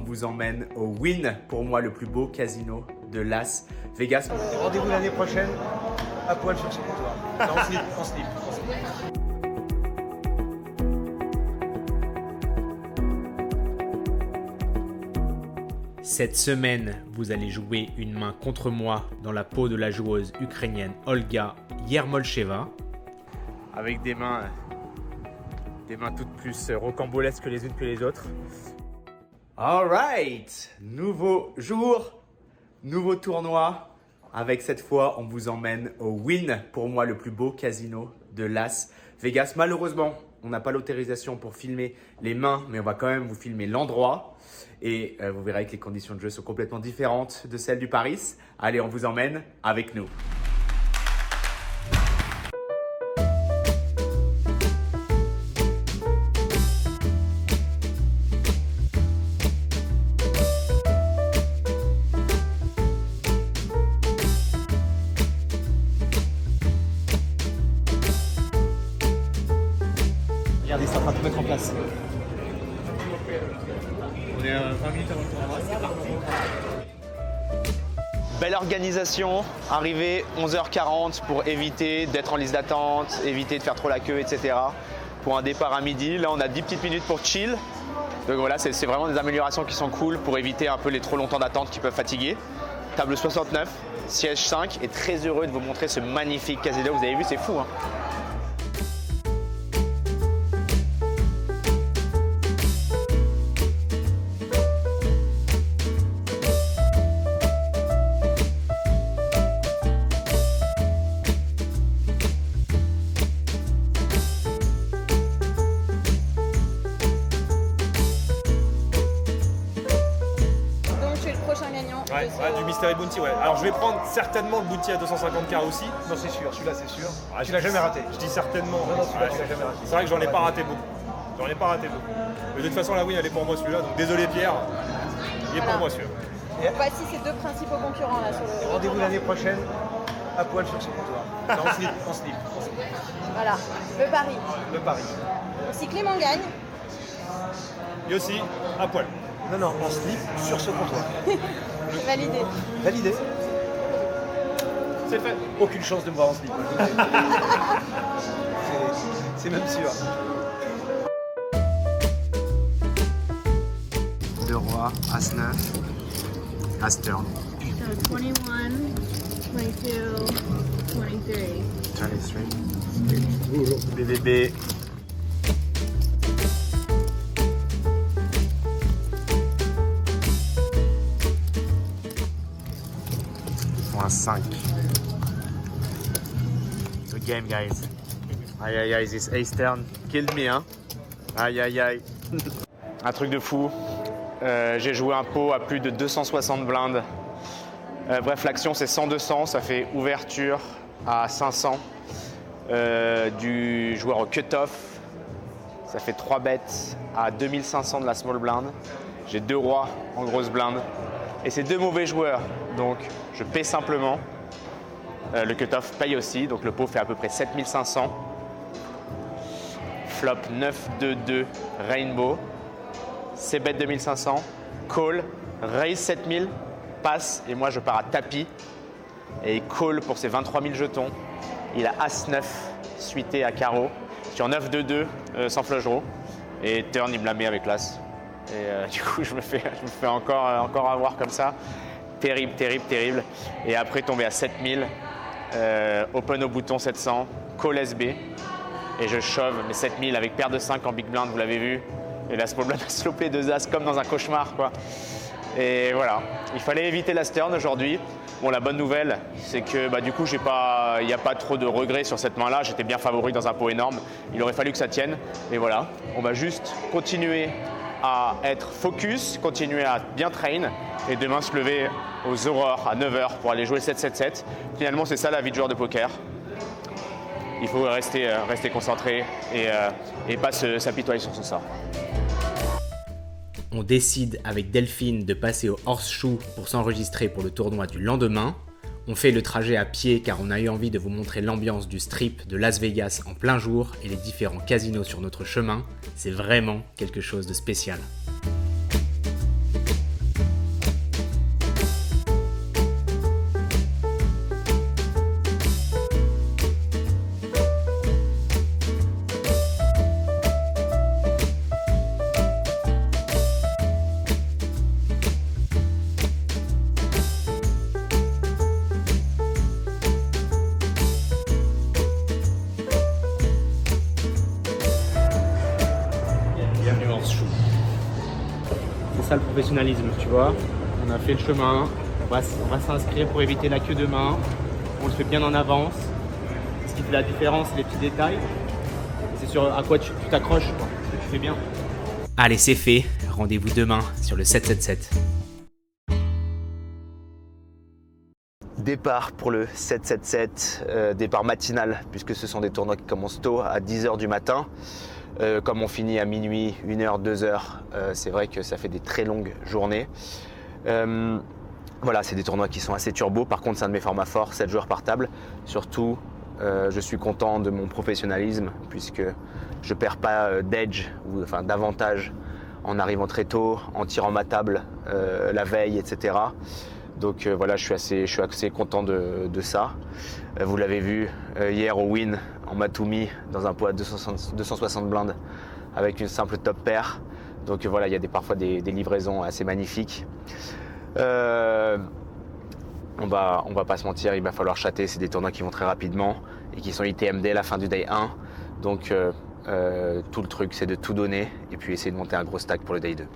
vous emmène au Wynn, pour moi le plus beau casino de Las Vegas. Rendez-vous l'année prochaine à poil sur ce comptoir. En slip, en slip, en slip. Cette semaine, vous allez jouer une main contre moi dans la peau de la joueuse ukrainienne Olga Yermolcheva, avec des mains toutes plus rocambolesques les unes que les autres. Alright, nouveau jour, nouveau tournoi. Avec cette fois, on vous emmène au Wynn, pour moi le plus beau casino de Las Vegas. Malheureusement, on n'a pas l'autorisation pour filmer les mains, mais on va quand même vous filmer l'endroit. Et vous verrez que les conditions de jeu sont complètement différentes de celles du Paris. Allez, on vous emmène avec nous. Regardez, c'est en train de tout mettre en place. On est à 20 minutes avant le tournoi, c'est parti. Belle organisation, arrivé 11h40 pour éviter d'être en liste d'attente, éviter de faire trop la queue, etc. Pour un départ à midi, là on a 10 petites minutes pour chill. Donc voilà, c'est vraiment des améliorations qui sont cool pour éviter un peu les trop longtemps d'attente qui peuvent fatiguer. Table 69, siège 5 et très heureux de vous montrer ce magnifique casino. Vous avez vu, c'est fou, hein. Ouais, du Mystery Bounty, ouais. Alors je vais prendre certainement le Bounty à 250K aussi. Non, c'est sûr, celui-là, c'est sûr. Ah, tu l'as jamais raté. Je dis certainement. Non, celui-là, tu l'as jamais raté. C'est vrai que j'en ai pas raté beaucoup. Mais de toute façon, la win, elle est pour moi celui-là. Donc désolé Pierre, il est pour moi celui-là. Voici ces deux principaux concurrents là sur le. Rendez-vous l'année prochaine à poil sur ce comptoir. En slip, en slip, en slip. Voilà, le pari. Le Paris. Donc, si Clément gagne, Et aussi, à poil. Non, non, en slip sur ce comptoir. validé. Validé. C'est fait. Aucune chance de me voir en slip. C'est même sûr. Deux rois, As 9, As turn. So 21, 22, 23. 23. BBB. Point 5. Good game, guys. Aïe aïe aïe, this ace turn killed me, hein. Aïe aïe aïe. Un truc de fou. J'ai joué un pot à plus de 260 blindes. Bref, l'action c'est 100-200, ça fait ouverture à 500 du joueur au cut-off. Ça fait 3 bêtes à 2500 de la small blind. J'ai 2 rois en grosse blinde. Et c'est 2 mauvais joueurs, donc je paie simplement. Le cut-off paye aussi, donc le pot fait à peu près 7500. Flop 9-2-2 Rainbow. C'est bet 2500, call, raise 7000, passe et moi je pars à tapis et il call pour ses 23 000 jetons. Il a As-9 suité à carreau sur 9-2-2 sans flush draw et turn il me la met avec l'As. Et du coup je me fais encore avoir comme ça. Terrible, terrible, terrible. Et après tomber à 7000, open au bouton 700, call SB et je shove mes 7000 avec paire de 5 en big blind, vous l'avez vu. Et la small blind a slopé 2 As comme dans un cauchemar, quoi. Et voilà, il fallait éviter la turn aujourd'hui. Bon, la bonne nouvelle, c'est que du coup, il n'y a pas trop de regrets sur cette main-là. J'étais bien favori dans un pot énorme. Il aurait fallu que ça tienne. Et voilà, on va juste continuer à être focus, continuer à bien train et demain se lever aux aurores à 9h pour aller jouer 7-7-7. Finalement, c'est ça la vie de joueur de poker. Il faut rester concentré et pas s'apitoyer sur son sort. On décide avec Delphine de passer au horseshoe pour s'enregistrer pour le tournoi du lendemain. On fait le trajet à pied car on a eu envie de vous montrer l'ambiance du strip de Las Vegas en plein jour et les différents casinos sur notre chemin. C'est vraiment quelque chose de spécial. le professionnalisme, tu vois. On a fait le chemin, on va s'inscrire pour éviter la queue demain. On le fait bien en avance. Ce qui fait la différence, c'est les petits détails. Et c'est sur à quoi tu t'accroches, quoi, ce que tu fais bien. Allez, c'est fait. Rendez-vous demain sur le 777. Départ pour le 777, départ matinal, puisque ce sont des tournois qui commencent tôt, à 10h du matin. Comme on finit à minuit, 1h, 2h, c'est vrai que ça fait des très longues journées. Voilà, c'est des tournois qui sont assez turbo. Par contre, c'est un de mes formats forts, 7 joueurs par table. Surtout, je suis content de mon professionnalisme, puisque je ne perds pas d'edge, ou enfin d'avantage en arrivant très tôt, en tirant ma table la veille, etc. Donc voilà, je suis assez content de ça. Vous l'avez vu hier au Win en Matumi dans un pot à 260 blindes avec une simple top pair. Donc voilà, il y a parfois des livraisons assez magnifiques. On va pas se mentir, il va falloir chatter. C'est des tournois qui vont très rapidement et qui sont ITM dès la fin du day 1. Donc tout le truc, c'est de tout donner et puis essayer de monter un gros stack pour le day 2.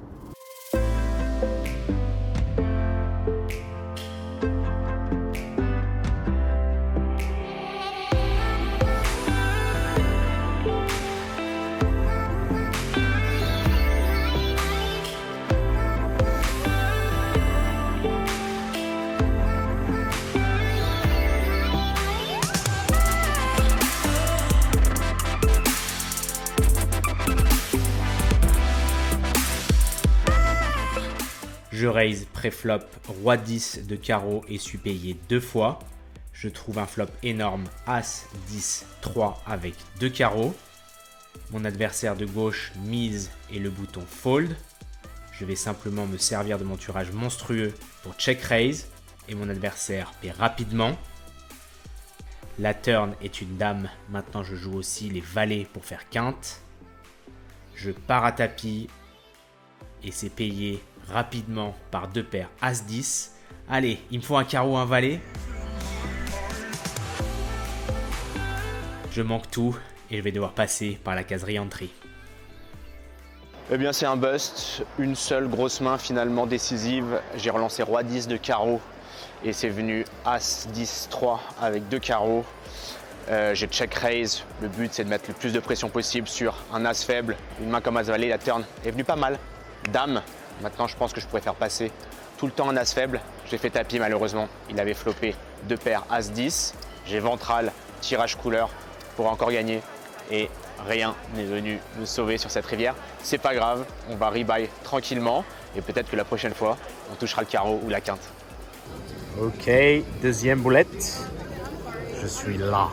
Je raise pré-flop roi 10 de carreau et suis payé 2 fois. Je trouve un flop énorme As 10 3 avec 2 carreaux. Mon adversaire de gauche mise et le bouton fold. Je vais simplement me servir de mon turage monstrueux pour check raise et mon adversaire paie rapidement. La turn est une dame, maintenant je joue aussi les valets pour faire quinte. Je pars à tapis et c'est payé rapidement par 2 paires As-10. Allez, il me faut un carreau, un valet. Je manque tout et je vais devoir passer par la case re-entry. Eh bien c'est un bust, une seule grosse main finalement décisive. J'ai relancé roi 10 de carreau et c'est venu As 10 3 avec 2 carreaux. J'ai check raise, le but c'est de mettre le plus de pression possible sur un As faible. Une main comme As valet, la turn est venue pas mal. Dame. Maintenant, je pense que je pourrais faire passer tout le temps un As faible. J'ai fait tapis malheureusement. Il avait floppé 2 paires As-10. J'ai ventral, tirage couleur pour encore gagner. Et rien n'est venu nous sauver sur cette rivière. C'est pas grave, on va rebuy tranquillement. Et peut-être que la prochaine fois, on touchera le carreau ou la quinte. Ok, deuxième boulette. Je suis là.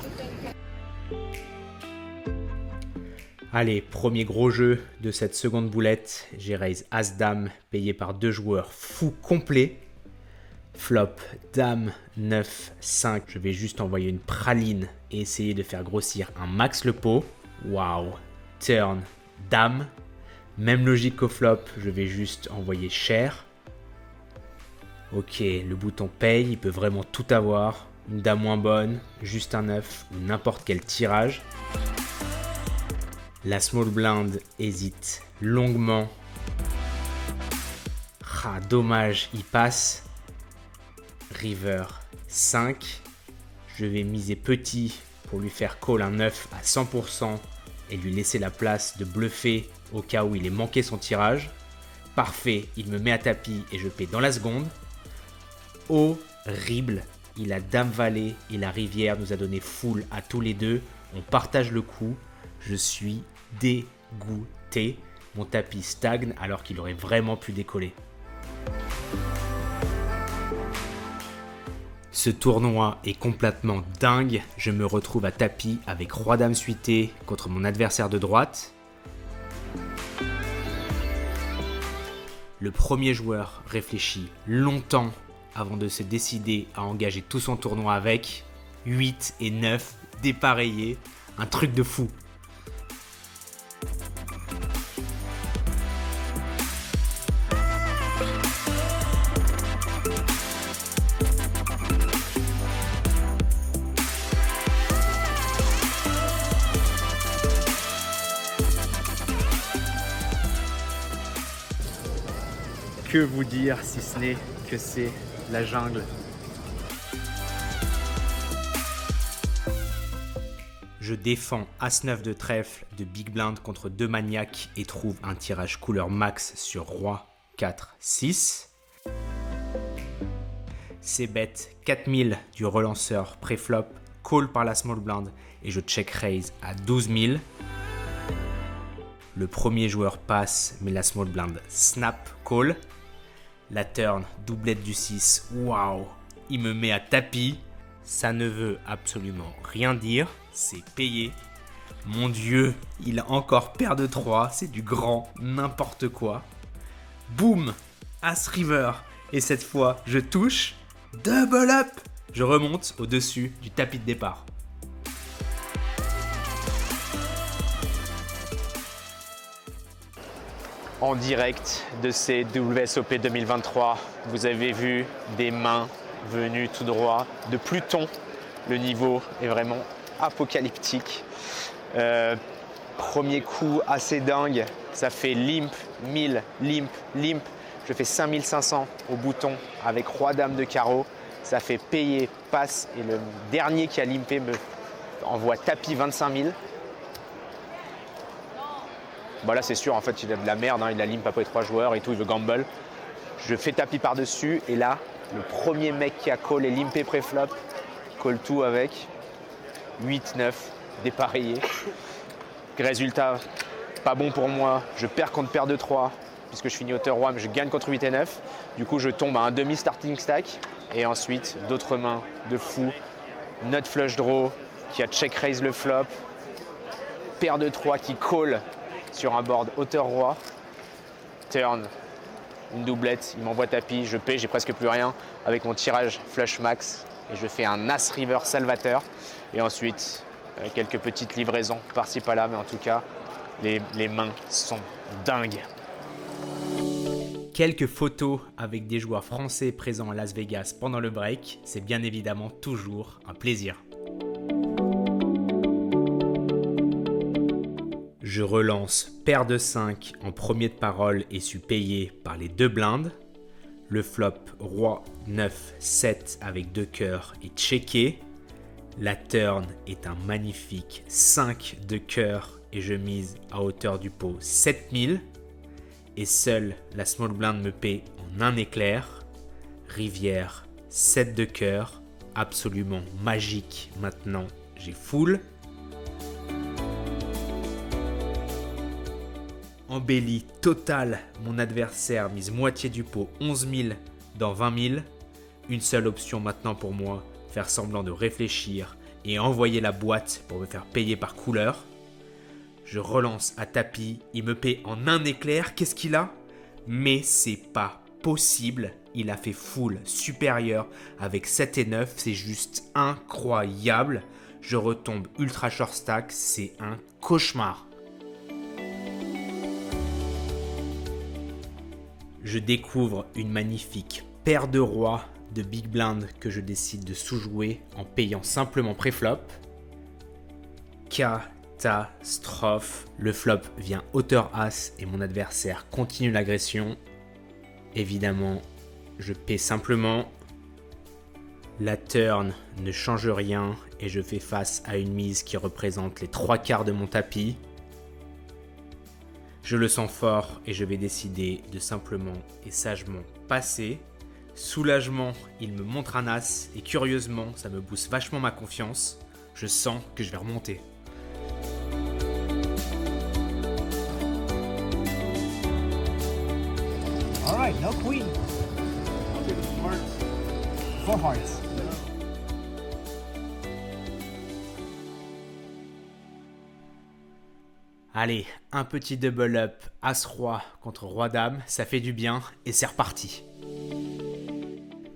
Allez, premier gros jeu de cette seconde boulette. J'ai raise As-Dame payé par 2 joueurs fou complet. Flop Dame 9 5. Je vais juste envoyer une praline et essayer de faire grossir un max le pot. Waouh. Turn Dame. Même logique qu'au flop, je vais juste envoyer cher. Ok, le bouton paye, il peut vraiment tout avoir. Une dame moins bonne, juste un 9 ou n'importe quel tirage. La small blind hésite longuement. Ah, dommage, il passe. River 5. Je vais miser petit pour lui faire call un 9 à 100% et lui laisser la place de bluffer au cas où il ait manqué son tirage. Parfait, il me met à tapis et je paie dans la seconde. Horrible, il a dame valet et la rivière nous a donné full à tous les deux. On partage le coup. Je suis dégoûté. Mon tapis stagne alors qu'il aurait vraiment pu décoller. Ce tournoi est complètement dingue. Je me retrouve à tapis avec roi dame suité contre mon adversaire de droite. Le premier joueur réfléchit longtemps avant de se décider à engager tout son tournoi avec 8 et 9 dépareillés. Un truc de fou. Que vous dire si ce n'est que c'est la jungle. Je défends As-9 de trèfle de Big Blind contre 2 maniaques et trouve un tirage couleur max sur Roi 4, 6. C'est bête 4000 du relanceur préflop, call par la small blind et je check raise à 12 000. Le premier joueur passe mais la small blind snap call. La turn doublette du 6, waouh, il me met à tapis. Ça ne veut absolument rien dire, c'est payé. Mon Dieu, il a encore paire de 3, c'est du grand n'importe quoi. Boum, As River, et cette fois je touche, double up. Je remonte au-dessus du tapis de départ. En direct de ces WSOP 2023, vous avez vu des mains venues tout droit de Pluton. Le niveau est vraiment apocalyptique. Premier coup assez dingue, ça fait limp, 1000, limp, limp. Je fais 5500 au bouton avec Roi Dame de carreau. Ça fait payer, passe et le dernier qui a limpé me envoie tapis 25 000. Bon là c'est sûr, en fait il a de la merde, hein, il a limp après 3 joueurs et tout, il veut gamble. Je fais tapis par-dessus et là, le premier mec qui a call et limpé préflop, call tout avec 8-9, dépareillé. Résultat, pas bon pour moi, je perds contre paire de 3, puisque je finis hauteur roi, mais je gagne contre 8 et 9. Du coup je tombe à un demi starting stack et ensuite d'autres mains de fou. Nut flush draw qui a check raise le flop, paire de 3 qui call sur un board hauteur roi, turn, une doublette, il m'envoie tapis, je paie, j'ai presque plus rien avec mon tirage flush max et je fais un As River salvateur et ensuite quelques petites livraisons par-ci par-là, mais en tout cas les mains sont dingues. Quelques photos avec des joueurs français présents à Las Vegas pendant le break, c'est bien évidemment toujours un plaisir. Je relance paire de 5 en premier de parole et suis payé par les 2 blindes. Le flop roi 9, 7 avec 2 cœurs est checké. La turn est un magnifique 5 de cœur et je mise à hauteur du pot 7000. Et seule la small blind me paie en un éclair. Rivière 7 de cœur, absolument magique. Maintenant j'ai full. Embellie totale, mon adversaire mise moitié du pot 11 000 dans 20 000. Une seule option maintenant pour moi, faire semblant de réfléchir et envoyer la boîte pour me faire payer par couleur. Je relance à tapis, il me paie en un éclair, qu'est-ce qu'il a? Mais c'est pas possible, il a fait full supérieur avec 7 et 9, c'est juste incroyable. Je retombe ultra short stack, c'est un cauchemar. Je découvre une magnifique paire de rois de Big Blind que je décide de sous-jouer en payant simplement préflop. Catastrophe. Le flop vient hauteur as et mon adversaire continue l'agression. Évidemment, je paie simplement. La turn ne change rien et je fais face à une mise qui représente les 3/4 de mon tapis. Je le sens fort et je vais décider de simplement et sagement passer. Soulagement, il me montre un as et curieusement, ça me booste vachement ma confiance. Je sens que je vais remonter. Alright, no queen. Four hearts. Allez, un petit double up, As-Roi contre Roi-Dame, ça fait du bien et c'est reparti.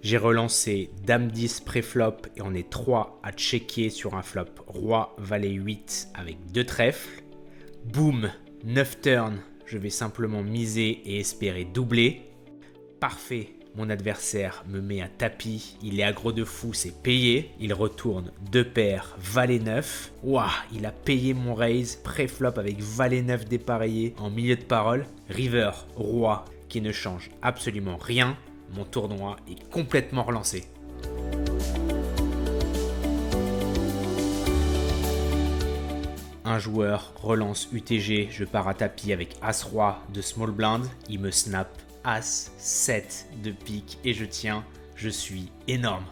J'ai relancé Dame 10 pré-flop et on est 3 à checker sur un flop Roi, Valet 8 avec 2 trèfles. Boum, 9 turns, je vais simplement miser et espérer doubler. Parfait, mon adversaire me met à tapis, il est aggro de fou, c'est payé. Il retourne 2 paires, Valet 9. Ouah, il a payé mon raise, pré-flop avec Valet 9 dépareillé en milieu de parole. River, Roi, qui ne change absolument rien, mon tournoi est complètement relancé. Un joueur relance UTG, je pars à tapis avec As-Roi de Small Blind, il me snap As-7 de pique et je tiens, je suis énorme.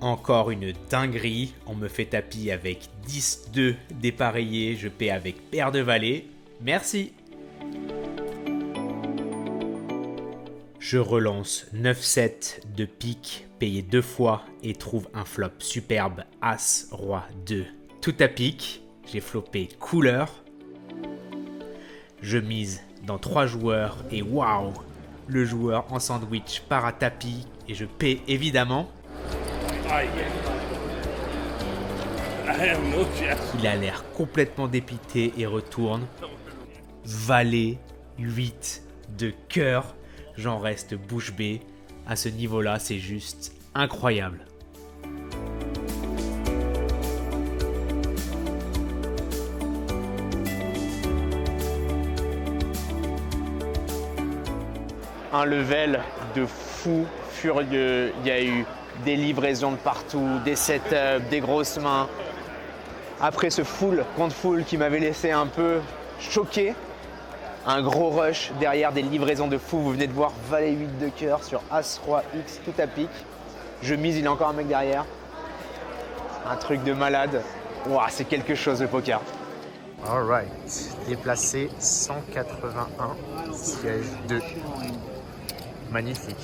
Encore une dinguerie, on me fait tapis avec 10-2 dépareillé, je paie avec paire de valet, merci. Je relance 9-7 de pique, payé 2 fois et trouve un flop superbe As-Roi 2. Tout à pique, j'ai flopé couleur. Je mise dans 3 joueurs et waouh, le joueur en sandwich part à tapis et je paie évidemment. Il a l'air complètement dépité et retourne. Valet 8 de cœur. J'en reste bouche bée. À ce niveau-là, c'est juste incroyable. Un level de fou furieux. Il y a eu des livraisons de partout, des setups, des grosses mains. Après ce full contre full qui m'avait laissé un peu choqué, un gros rush derrière, des livraisons de fou. Vous venez de voir valet 8 de cœur sur As-Roi X tout à pique. Je mise, il y a encore un mec derrière. Un truc de malade. Ouah, c'est quelque chose le poker. Alright, déplacé 181, siège 2. Magnifique.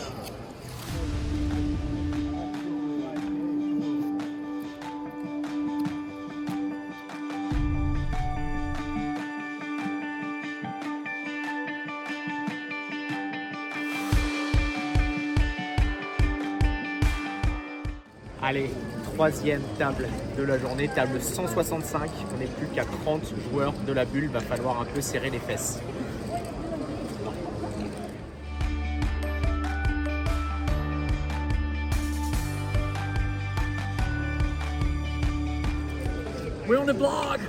Allez, troisième table de la journée, table 165. On n'est plus qu'à 30 joueurs de la bulle, va falloir un peu serrer les fesses. We're on the blog!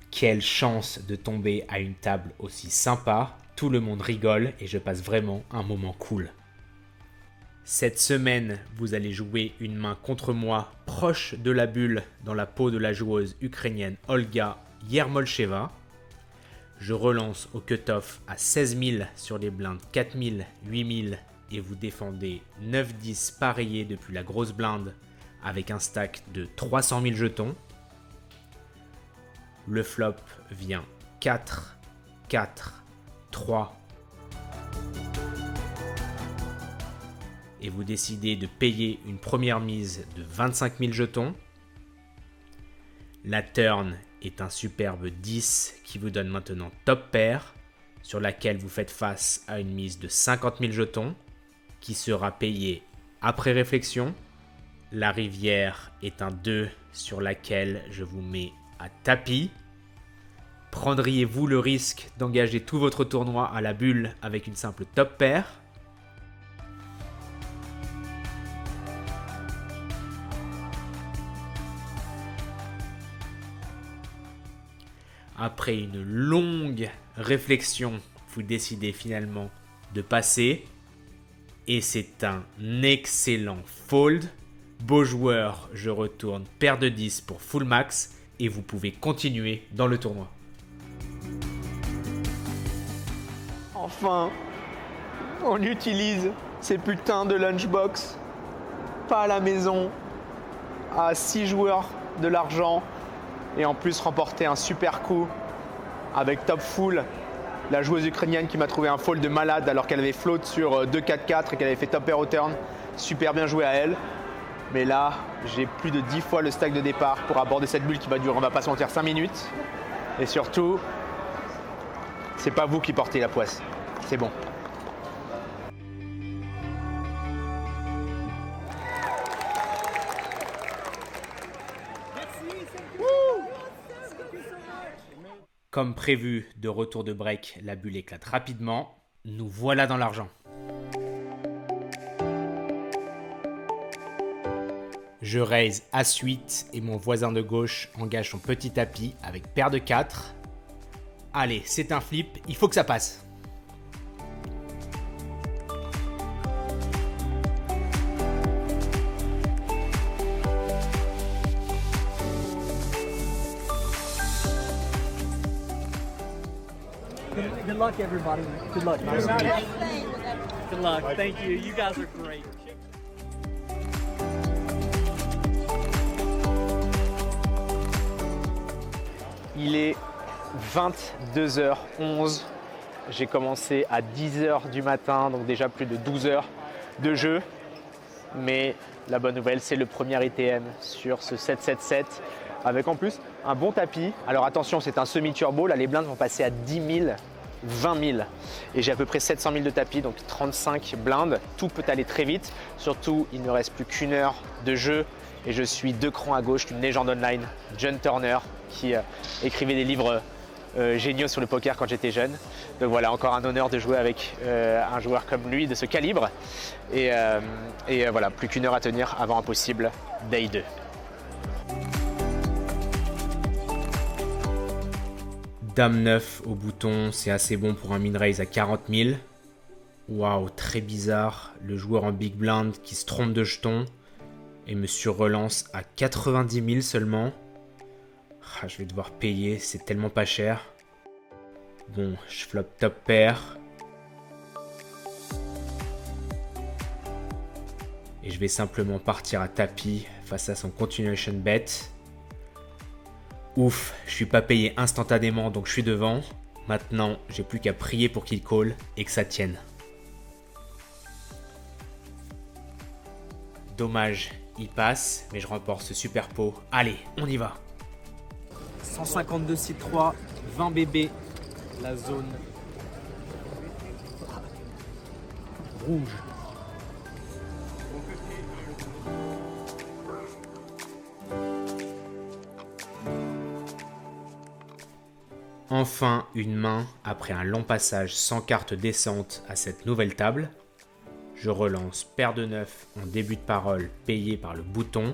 Quelle chance de tomber à une table aussi sympa. Tout le monde rigole et je passe vraiment un moment cool. Cette semaine, vous allez jouer une main contre moi proche de la bulle dans la peau de la joueuse ukrainienne Olga Yermolcheva. Je relance au cut-off à 16 000 sur les blindes 4 000, 8 000 et vous défendez 9-10 pareillés depuis la grosse blinde avec un stack de 300 000 jetons. Le flop vient 4, 4, 3. Et vous décidez de payer une première mise de 25 000 jetons. La turn est un superbe 10 qui vous donne maintenant top pair, sur laquelle vous faites face à une mise de 50 000 jetons, qui sera payée après réflexion. La rivière est un 2 sur laquelle je vous mets à tapis. Prendriez-vous le risque d'engager tout votre tournoi à la bulle avec une simple top pair ? Après une longue réflexion, vous décidez finalement de passer. Et c'est un excellent fold. Beau joueur, je retourne paire de 10 pour full max. Et vous pouvez continuer dans le tournoi. Enfin, on utilise ces putains de lunchbox. Pas à la maison. À 6 joueurs de l'argent. Et en plus remporter un super coup avec top full, la joueuse ukrainienne qui m'a trouvé un fold de malade alors qu'elle avait float sur 2-4-4 et qu'elle avait fait top pair au turn. Super bien joué à elle. Mais là, j'ai plus de 10 fois le stack de départ pour aborder cette bulle qui va durer, on va pas se mentir, 5 minutes. Et surtout, c'est pas vous qui portez la poisse. C'est bon. Comme prévu, de retour de break, la bulle éclate rapidement. Nous voilà dans l'argent. Je raise As-8 et mon voisin de gauche engage son petit tapis avec paire de 4. Allez, c'est un flip, il faut que ça passe. Good luck, everybody. Good luck. Nice to meet you. Good luck. Thank you. You guys are great. Il est 22h11. J'ai commencé à 10h du matin, donc déjà plus de 12 heures de jeu. Mais la bonne nouvelle, c'est le premier ITM sur ce 777 avec en plus un bon tapis. Alors attention, c'est un semi-turbo. Là, les blindes vont passer à 10 000, 20 000. Et j'ai à peu près 700 000 de tapis, donc 35 blindes. Tout peut aller très vite. Surtout, il ne reste plus qu'une heure de jeu. Et je suis 2 crans à gauche d'une légende online, John Turner, qui écrivait des livres géniaux sur le poker quand j'étais jeune. Donc voilà, encore un honneur de jouer avec un joueur comme lui, de ce calibre. Et voilà, plus qu'une heure à tenir avant impossible, day 2. Dame 9 au bouton, c'est assez bon pour un min raise à 40 000. Waouh, très bizarre. Le joueur en big blind qui se trompe de jeton et me surrelance à 90 000 seulement. Ah, je vais devoir payer, c'est tellement pas cher. Bon, je flop top pair. Et je vais simplement partir à tapis face à son continuation bet. Ouf, je suis pas payé instantanément donc je suis devant. Maintenant, j'ai plus qu'à prier pour qu'il call et que ça tienne. Dommage, il passe, mais je remporte ce super pot. Allez, on y va. 152 site 3, 20 bébés, la zone rouge. Enfin une main après un long passage sans carte descente à cette nouvelle table. Je relance paire de 9 en début de parole payé par le bouton.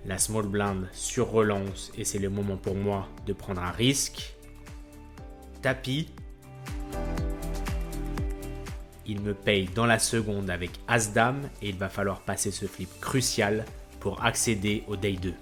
La small blind sur relance et c'est le moment pour moi de prendre un risque. Tapis. Il me paye dans la seconde avec As-Dame et il va falloir passer ce flip crucial pour accéder au day 2.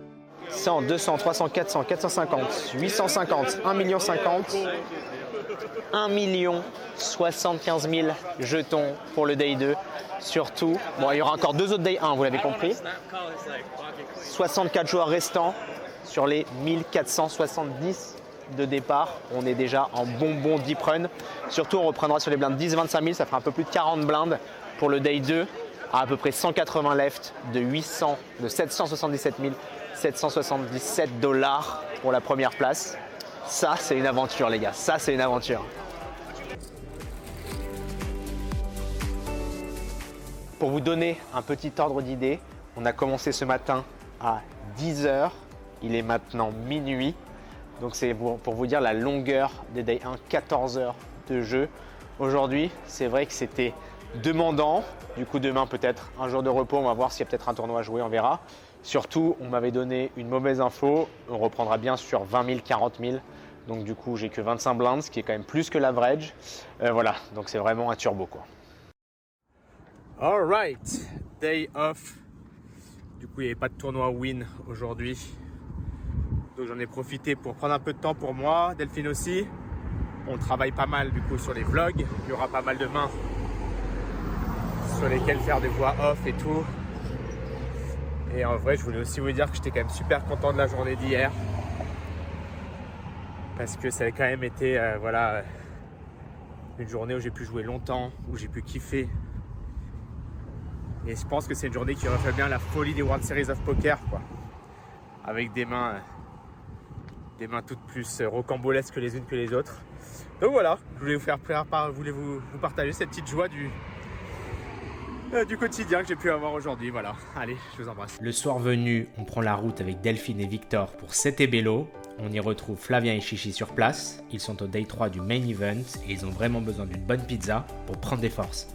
« 100, 200, 300, 400, 450, 850, 1 million 50, 1 million 75 000 jetons pour le day 2. Surtout, bon, il y aura encore 2 autres day 1, vous l'avez compris. 64 joueurs restants sur les 1470 de départ. On est déjà en bon deep run. Surtout, on reprendra sur les blindes 10-25 000, ça fera un peu plus de 40 blindes pour le day 2. À peu près 180 left de 777 777 $ pour la première place. Ça, c'est une aventure, les gars. Ça, c'est une aventure. Pour vous donner un petit ordre d'idée, on a commencé ce matin à 10 h. Il est maintenant minuit. Donc, c'est pour vous dire la longueur des Day 1, 14 heures de jeu. Aujourd'hui, c'est vrai que c'était demandant. Du coup, demain, peut-être un jour de repos. On va voir s'il y a peut-être un tournoi à jouer, on verra. Surtout, on m'avait donné une mauvaise info. On reprendra bien sur 20 000, 40 000. Donc, du coup, j'ai que 25 blinds, ce qui est quand même plus que l'average. Voilà, donc c'est vraiment un turbo, quoi. Alright, day off. Du coup, il n'y avait pas de tournoi win aujourd'hui. Donc, j'en ai profité pour prendre un peu de temps pour moi. Delphine aussi. On travaille pas mal du coup sur les vlogs. Il y aura pas mal de mains sur lesquelles faire des voix off et tout. Et en vrai, je voulais aussi vous dire que j'étais quand même super content de la journée d'hier. Parce que ça a quand même été voilà, une journée où j'ai pu jouer longtemps, où j'ai pu kiffer. Et je pense que c'est une journée qui reflète bien la folie des World Series of Poker, quoi. Avec des mains toutes plus rocambolesques les unes que les autres. Donc voilà, je voulais vous partager cette petite joie du quotidien que j'ai pu avoir aujourd'hui. Voilà, allez, je vous embrasse. Le soir venu, on prend la route avec Delphine et Victor pour Sete Bello. On y retrouve Flavien et Chichi sur place. Ils sont au day 3 du main event et ils ont vraiment besoin d'une bonne pizza pour prendre des forces.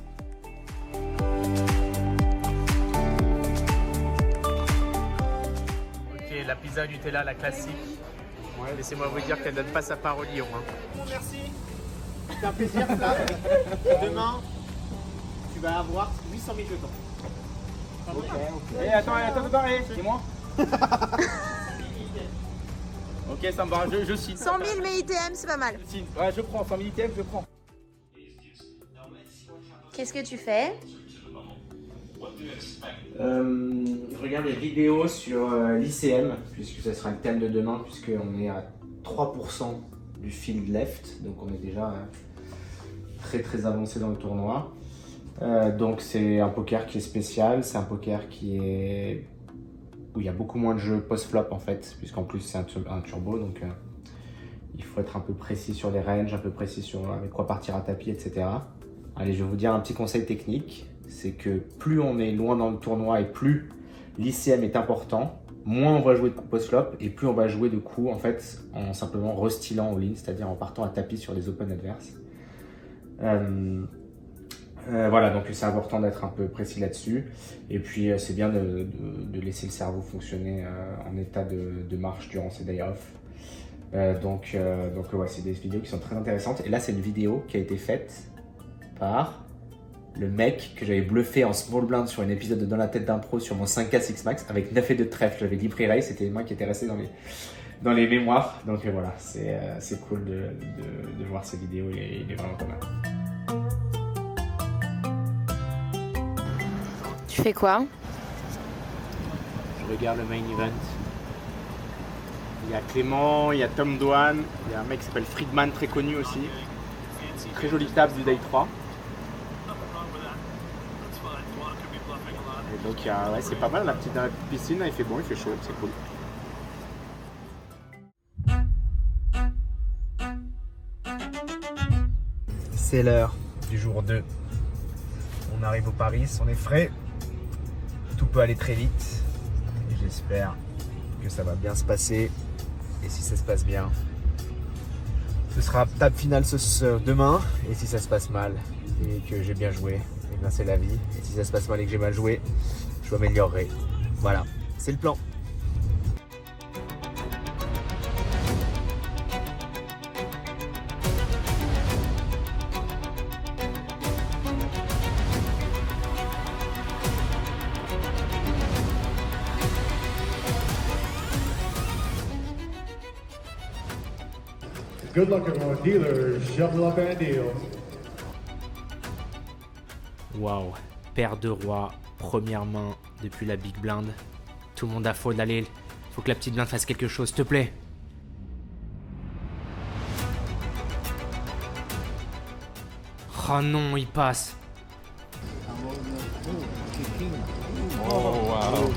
Ok, la pizza Nutella, la classique. Laissez-moi vous dire qu'elle donne pas sa part au lion. Bon, merci. C'est un plaisir, Flav. Demain, tu vas avoir 800 000 jetons. Ok. Eh, attends, c'est moi. Ok, ça me va, je signe. 100 000 mais ITM, c'est pas mal. Je signe. Ouais, je prends, 100 000 ITM, je prends. Qu'est-ce que tu fais? Je regarde les vidéos sur l'ICM, puisque ce sera le thème de demain, puisqu'on est à 3% du field left, donc on est déjà très avancé dans le tournoi. Donc c'est un poker qui est spécial, c'est un poker où il y a beaucoup moins de jeux post-flop en fait, puisqu'en plus c'est un turbo, donc il faut être un peu précis sur les ranges, un peu précis sur avec quoi partir à tapis, etc. Allez, je vais vous dire un petit conseil technique, c'est que plus on est loin dans le tournoi et plus l'ICM est important, moins on va jouer de coups post-flop et plus on va jouer de coups en fait en simplement restylant all-in, c'est-à-dire en partant à tapis sur les open adverses. Voilà, donc c'est important d'être un peu précis là-dessus. Et puis c'est bien de laisser le cerveau fonctionner en état de marche durant ces day off. Donc ouais, c'est des vidéos qui sont très intéressantes. Et là, c'est une vidéo qui a été faite par le mec que j'avais bluffé en small blind sur un épisode de Dans la tête d'un pro sur mon 5K 6 max avec 9 et 2 de trèfle. J'avais dit pre-race, c'était une main qui était restée dans les mémoires. Donc voilà, c'est cool de voir ces vidéos, il est vraiment pas mal. Tu fais quoi? Je regarde le main event. Il y a Clément, il y a Tom Douane, il y a un mec qui s'appelle Friedman, très connu aussi. Très jolie table du day 3. Et donc ouais, c'est pas mal, dans la petite piscine, là, il fait bon, il fait chaud, c'est cool. C'est l'heure du jour 2. On arrive au Paris, on est frais. Tout peut aller très vite. Et j'espère que ça va bien se passer. Et si ça se passe bien, ce sera table finale demain. Et si ça se passe mal et que j'ai bien joué, et bien c'est la vie. Et si ça se passe mal et que j'ai mal joué, je m'améliorerai. Voilà, c'est le plan. Good luck everyone. Dealer, shuffle up and deal. Waouh, paire de rois, première main depuis la big blind. Tout le monde a fold, allez, faut que la petite blinde fasse quelque chose, s'il te plaît. Oh non, il passe. Oh, wow.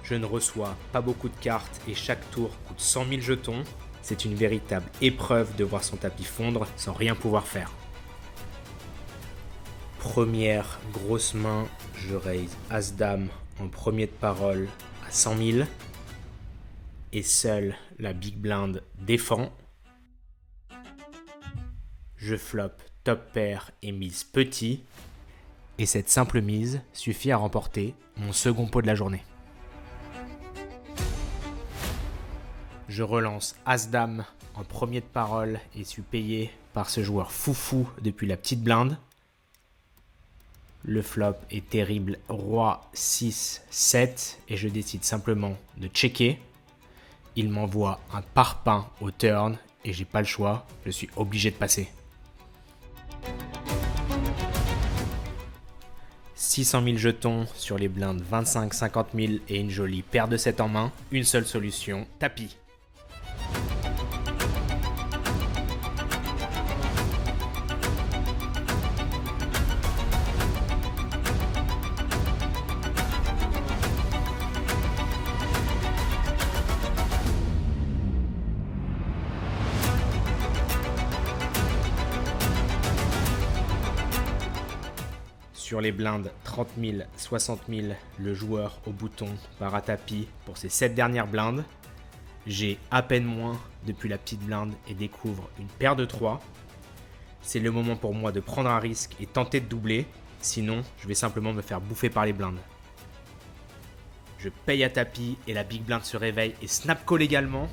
Je ne reçois pas beaucoup de cartes et chaque tour coûte 100 000 jetons. C'est une véritable épreuve de voir son tapis fondre sans rien pouvoir faire. Première grosse main, je raise As-Dame en premier de parole à 100 000. Et seule la big blind défend. Je flop top pair et mise petit. Et cette simple mise suffit à remporter mon second pot de la journée. Je relance As-Dame en premier de parole et suis payé par ce joueur foufou depuis la petite blinde. Le flop est terrible, Roi 6, 7 et je décide simplement de checker. Il m'envoie un parpaing au turn et j'ai pas le choix, je suis obligé de passer. 600 000 jetons sur les blindes 25-50 000 et une jolie paire de 7 en main. Une seule solution, tapis. Sur les blindes 30 000, 60 000, le joueur au bouton part à tapis pour ses 7 dernières blindes. J'ai à peine moins depuis la petite blinde et découvre une paire de 3. C'est le moment pour moi de prendre un risque et tenter de doubler, sinon je vais simplement me faire bouffer par les blindes. Je paye à tapis et la big blind se réveille et snap call également.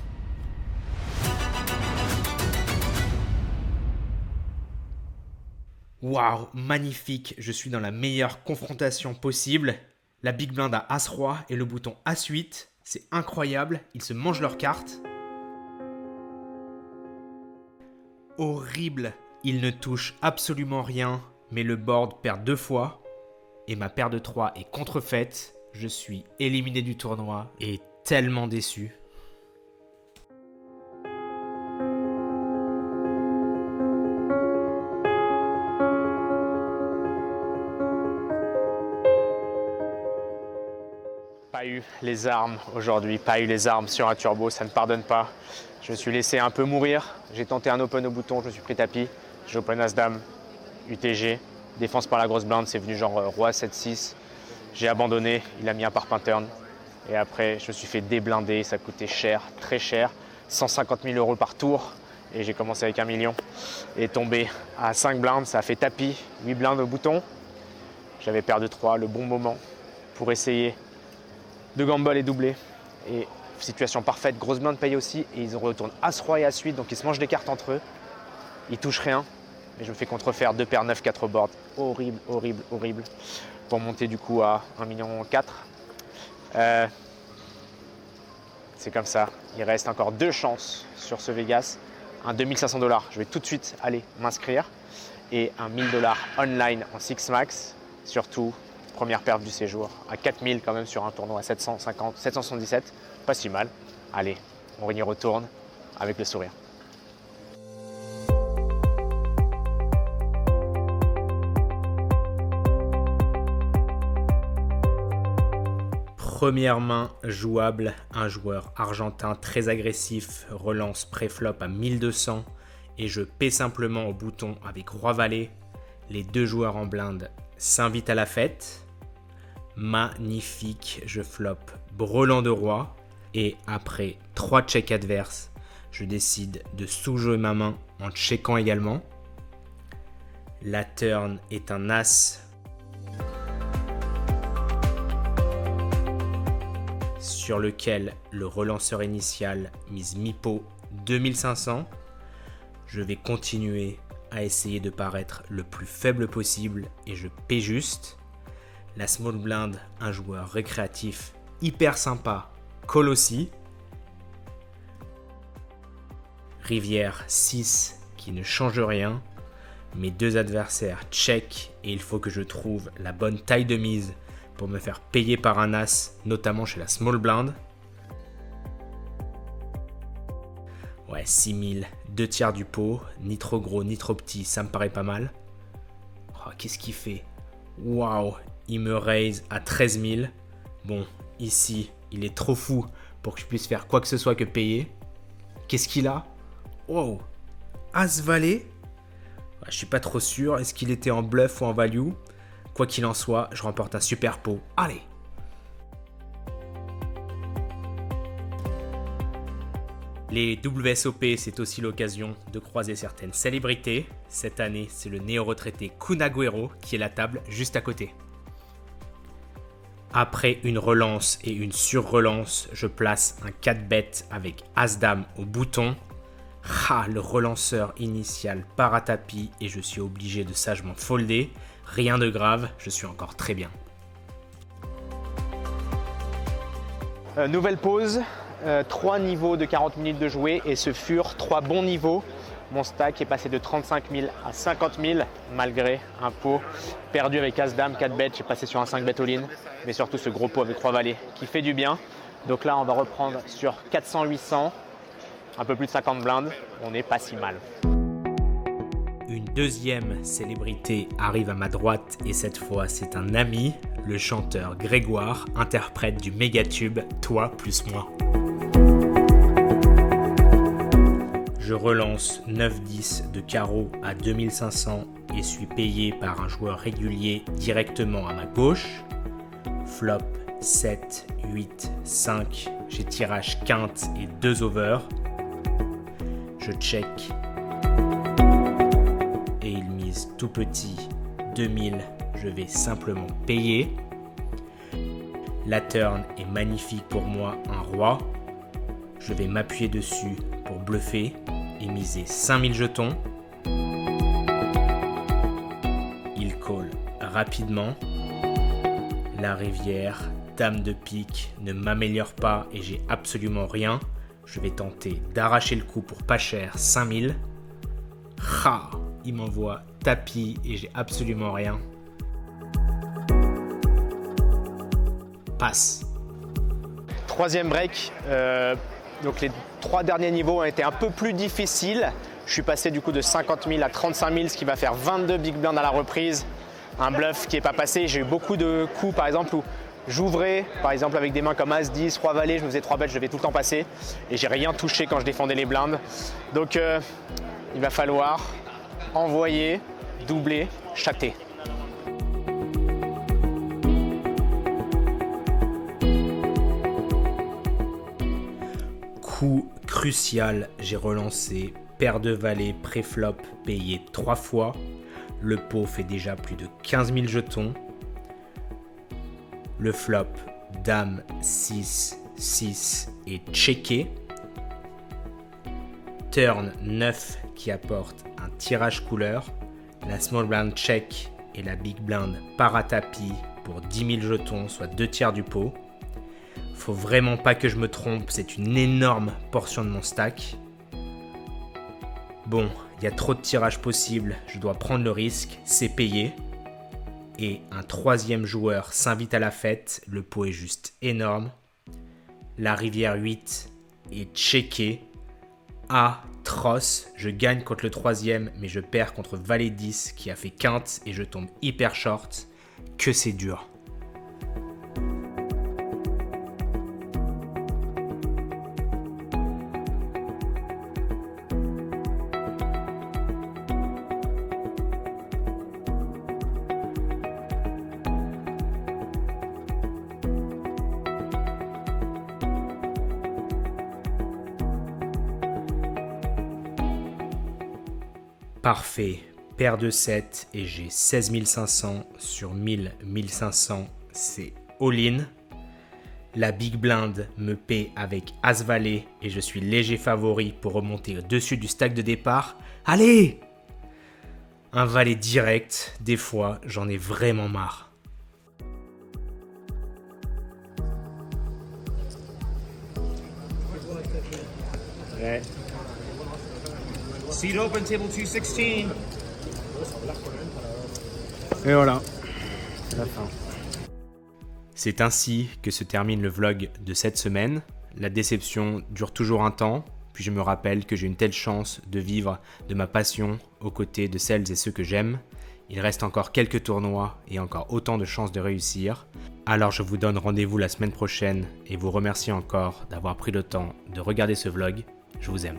Waouh, magnifique, je suis dans la meilleure confrontation possible. La big blind à As-Roi et le bouton As-8, c'est incroyable, ils se mangent leurs cartes. Horrible, ils ne touchent absolument rien, mais le board perd 2 fois. Et ma paire de 3 est contrefaite, je suis éliminé du tournoi et tellement déçu. Pas eu les armes aujourd'hui, pas eu les armes sur un turbo, ça ne pardonne pas. Je me suis laissé un peu mourir, j'ai tenté un open au bouton, je me suis pris tapis, j'ai open As-Dame, UTG, défense par la grosse blinde, c'est venu genre Roi 7-6, j'ai abandonné, il a mis un par turn et après je me suis fait déblinder, ça coûtait cher, très cher, 150 000 € par tour et j'ai commencé avec 1 million et tombé à 5 blindes, ça a fait tapis, 8 blindes au bouton, j'avais paire de 3, le bon moment pour essayer de gamble et doubler. Et situation parfaite, grosse blinde paye aussi. Et ils retournent As-Roi et As-8, donc ils se mangent des cartes entre eux. Ils touchent rien. Mais je me fais contrefaire 2 paires 9, 4 au board. Horrible, horrible, horrible. Pour monter du coup à 1,4 million. C'est comme ça. Il reste encore 2 chances sur ce Vegas. Un 2500 $. Je vais tout de suite aller m'inscrire. Et un 1000 $ online en 6 max. Surtout, première perte du séjour à 4000 quand même sur un tournoi à 750, 777, pas si mal. Allez, on y retourne avec le sourire. Première main jouable, un joueur argentin très agressif relance pré-flop à 1200 et je paie simplement au bouton avec Roi-Valet. Les 2 joueurs en blinde s'invitent à la fête. Magnifique, je flop brelan de roi et après 3 checks adverses, je décide de sous-jouer ma main en checkant également. La turn est un As sur lequel le relanceur initial mise mi-pot 2500. Je vais continuer à essayer de paraître le plus faible possible et je paie juste. La small blind, un joueur récréatif hyper sympa, call aussi. Rivière 6 qui ne change rien. Mes 2 adversaires check et il faut que je trouve la bonne taille de mise pour me faire payer par un As, notamment chez la small blind. Ouais, 6000, 2 tiers du pot, ni trop gros ni trop petit, ça me paraît pas mal. Oh, qu'est-ce qu'il fait? Waouh, il me raise à 13 000. Bon, ici, il est trop fou pour que je puisse faire quoi que ce soit que payer. Qu'est-ce qu'il a? Wow, As-Valet. Ouais, je suis pas trop sûr, est-ce qu'il était en bluff ou en value? Quoi qu'il en soit, je remporte un super pot. Allez! Les WSOP, c'est aussi l'occasion de croiser certaines célébrités. Cette année, c'est le néo-retraité Kun Agüero qui est la table juste à côté. Après une relance et une sur-relance, je place un 4-bet avec As-Dame au bouton. Le relanceur initial part à tapis et je suis obligé de sagement folder. Rien de grave, je suis encore très bien. Nouvelle pause, 3 niveaux de 40 minutes de jouer et ce furent 3 bons niveaux. Mon stack est passé de 35 000 à 50 000 malgré un pot perdu avec As-Dame, 4 bêtes, j'ai passé sur un 5 bet all-in, mais surtout ce gros pot avec Roi-Valet qui fait du bien. Donc là on va reprendre sur 400-800, un peu plus de 50 blindes, on n'est pas si mal. Une deuxième célébrité arrive à ma droite et cette fois c'est un ami, le chanteur Grégoire, interprète du mégatube Toi plus moi. Je relance 9-10 de carreau à 2500 et suis payé par un joueur régulier directement à ma gauche. Flop 7, 8, 5, j'ai tirage quinte et 2 over. Je check et il mise tout petit 2000, je vais simplement payer. La turn est magnifique pour moi, un roi. Je vais m'appuyer dessus pour bluffer et miser 5000 jetons. Il call rapidement. La rivière, dame de pique, ne m'améliore pas et j'ai absolument rien. Je vais tenter d'arracher le coup pour pas cher, 5000. Ha! Il m'envoie tapis et j'ai absolument rien. Passe. Troisième break. Donc les 3 derniers niveaux ont été un peu plus difficiles. Je suis passé du coup de 50 000 à 35 000, ce qui va faire 22 big blinds à la reprise. Un bluff qui n'est pas passé. J'ai eu beaucoup de coups par exemple où j'ouvrais, par exemple avec des mains comme As-10, Roi Valet, je me faisais 3 bêtes, je devais tout le temps passer. Et j'ai rien touché quand je défendais les blindes. Donc il va falloir envoyer, doubler, chater. Coup crucial, j'ai relancé paire de valets pré-flop payé 3 fois. Le pot fait déjà plus de 15 000 jetons. Le flop, dame 6, 6 est checké. Turn 9 qui apporte un tirage couleur. La small blind check et la big blind part à tapis pour 10 000 jetons, soit 2 tiers du pot. Faut vraiment pas que je me trompe, c'est une énorme portion de mon stack. Bon, il y a trop de tirages possibles, je dois prendre le risque, c'est payé. Et un troisième joueur s'invite à la fête, le pot est juste énorme. La rivière 8 est checkée. Atroce, je gagne contre le troisième, mais je perds contre Valet 10 qui a fait quinte et je tombe hyper short. Que c'est dur. Parfait, paire de 7 et j'ai 16 500 sur 1000, 1500, c'est all-in. La big blind me paie avec As-Valet et je suis léger favori pour remonter au-dessus du stack de départ. Allez! Un valet direct, des fois j'en ai vraiment marre. Ouais. Seat open, table 216. Et voilà, c'est la fin. C'est ainsi que se termine le vlog de cette semaine. La déception dure toujours un temps, puis je me rappelle que j'ai une telle chance de vivre de ma passion aux côtés de celles et ceux que j'aime. Il reste encore quelques tournois et encore autant de chances de réussir. Alors je vous donne rendez-vous la semaine prochaine et vous remercie encore d'avoir pris le temps de regarder ce vlog. Je vous aime.